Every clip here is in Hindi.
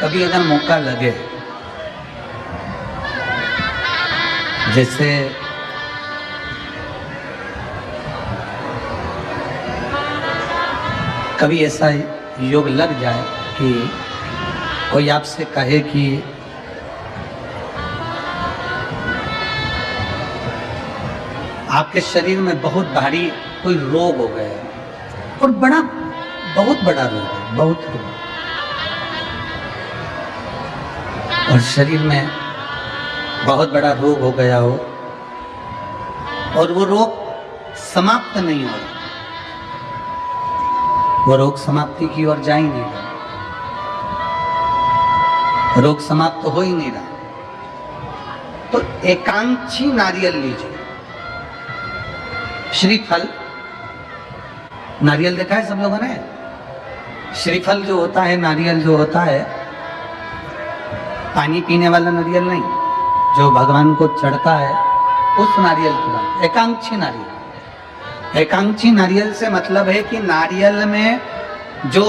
कभी अगर मौका लगे, जैसे कभी ऐसा योग लग जाए कि कोई आपसे कहे कि आपके शरीर में बहुत भारी कोई रोग हो गया है और बहुत बड़ा रोग है, बहुत रोग, और शरीर में बहुत बड़ा रोग हो गया हो और वो रोग समाप्त नहीं हो रहा, वो रोग समाप्ति की ओर जा ही नहीं रहा, रोग समाप्त हो ही नहीं रहा, तो एकांक्षी नारियल लीजिए। श्रीफल, नारियल देखा है सब लोगों ने? श्रीफल जो होता है, नारियल जो होता है, पानी पीने वाला नारियल नहीं, जो भगवान को चढ़ता है उस नारियल की बात। एकांक्षी नारियल, एकांक्षी नारियल से मतलब है कि नारियल में जो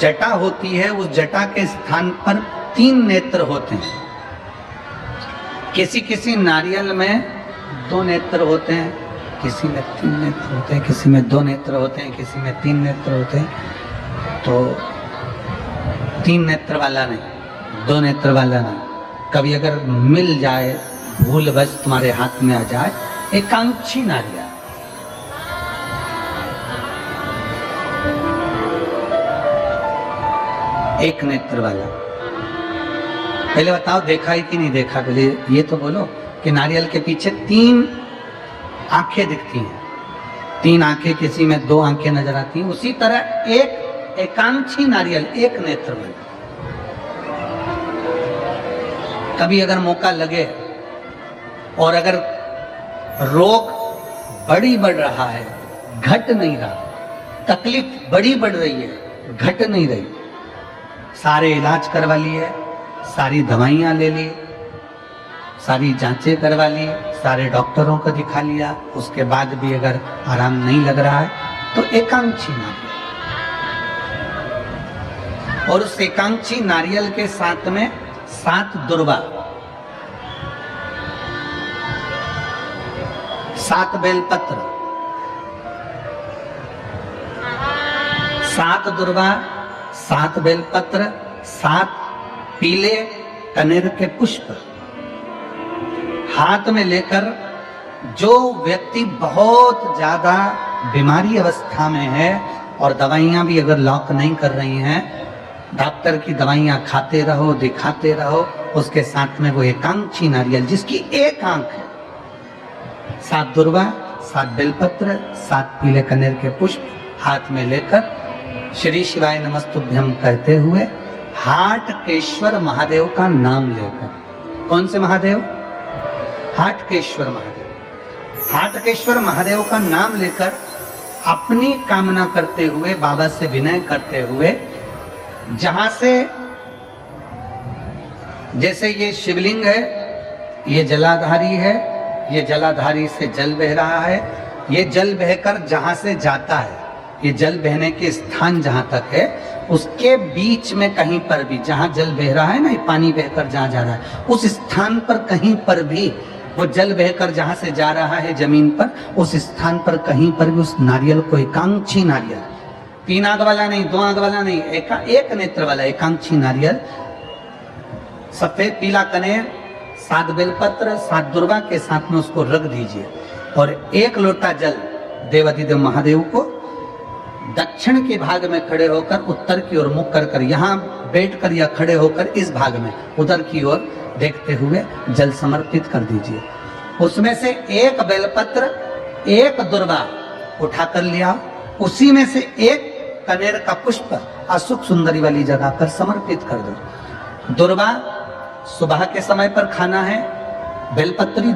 जटा होती है उस जटा के स्थान पर 3 नेत्र होते हैं। किसी किसी नारियल में 2 नेत्र होते हैं, किसी में 3 नेत्र होते हैं, किसी में 2 नेत्र होते हैं, किसी में 3 नेत्र होते हैं। तो 3 नेत्र वाला नहीं, 2 नेत्र वाला नहीं, कभी अगर मिल जाए, भूलवश तुम्हारे हाथ में आ जाए, एकांक्षी नारियल। एक नेत्र वाला। पहले बताओ देखा है कि नहीं देखा? पहले ये तो बोलो कि नारियल के पीछे 3 आंखें दिखती हैं, 3 आंखें, किसी में 2 आंखें नजर आती हैं। उसी तरह एक एकांक्षी नारियल, एक नेत्र वाला। कभी अगर मौका लगे और अगर रोग बढ़ रहा है, घट नहीं रहा, तकलीफ बड़ी बढ़ रही है, घट नहीं रही, सारे इलाज करवा लिए, सारी दवाइयां ले ली, सारी जांचें करवा ली, सारे डॉक्टरों को दिखा लिया, उसके बाद भी अगर आराम नहीं लग रहा है तो एकांक्षी नारियल। और उस एकांक्षी नारियल के साथ में 7 दुर्वा, 7 बेलपत्र, 7 दुर्वा, 7 बेलपत्र, 7 पीले कनेर के पुष्प हाथ में लेकर, जो व्यक्ति बहुत ज्यादा बीमारी अवस्था में है और दवाइयां भी अगर लॉक नहीं कर रही हैं, डॉक्टर की दवाइयां खाते रहो, दिखाते रहो, उसके साथ में वो एकांक्षी नारियल जिसकी एक आंख है, 7 दुर्वा, 7 बेलपत्र, 7 पीले कनेर के पुष्प हाथ में लेकर, श्री शिवाय नमस्तुभ्यम कहते हुए, हाटकेश्वर महादेव का नाम लेकर। कौन से महादेव? हाटकेश्वर महादेव। हाटकेश्वर महादेव का नाम लेकर अपनी कामना करते हुए, बाबा से विनय करते हुए, जहां से, जैसे ये शिवलिंग है, ये जलाधारी है, ये जलाधारी से जल बह रहा है, ये जल बहकर जहां से जाता है, ये जल बहने के स्थान जहां तक है, उसके बीच में कहीं पर भी, जहां जल बह रहा है ना, ये पानी बहकर जहां जा रहा है, उस स्थान पर कहीं पर भी, वो जल बहकर जहां से जा रहा है जमीन पर, उस स्थान पर कहीं पर भी उस नारियल को, एकांक्षी नारियल, 3 आंख वाला नहीं, 2 आंख वाला नहीं, एक नेत्र वाला एकांक्षी नारियल, सफेद पीला कनेर, 7 बेलपत्र, 7 दुर्वा के साथ में उसको रख दीजिए और 1 लोटा जल देवाधिदेव महादेव को दक्षिण के भाग में खड़े होकर, उत्तर की ओर मुख कर कर, यहाँ बैठकर या खड़े होकर इस भाग में उधर की ओर देखते हुए जल समर्पित कर दीजिए। उसमें से 1 बेलपत्र, 1 दुर्वा उठा कर लिया, उसी में से 1 कनेर का पुष्प अशुक सुंदरी वाली जगह पर समर्पित कर दो। दुर्वा सुबह के समय पर खाना है, बेलपत्री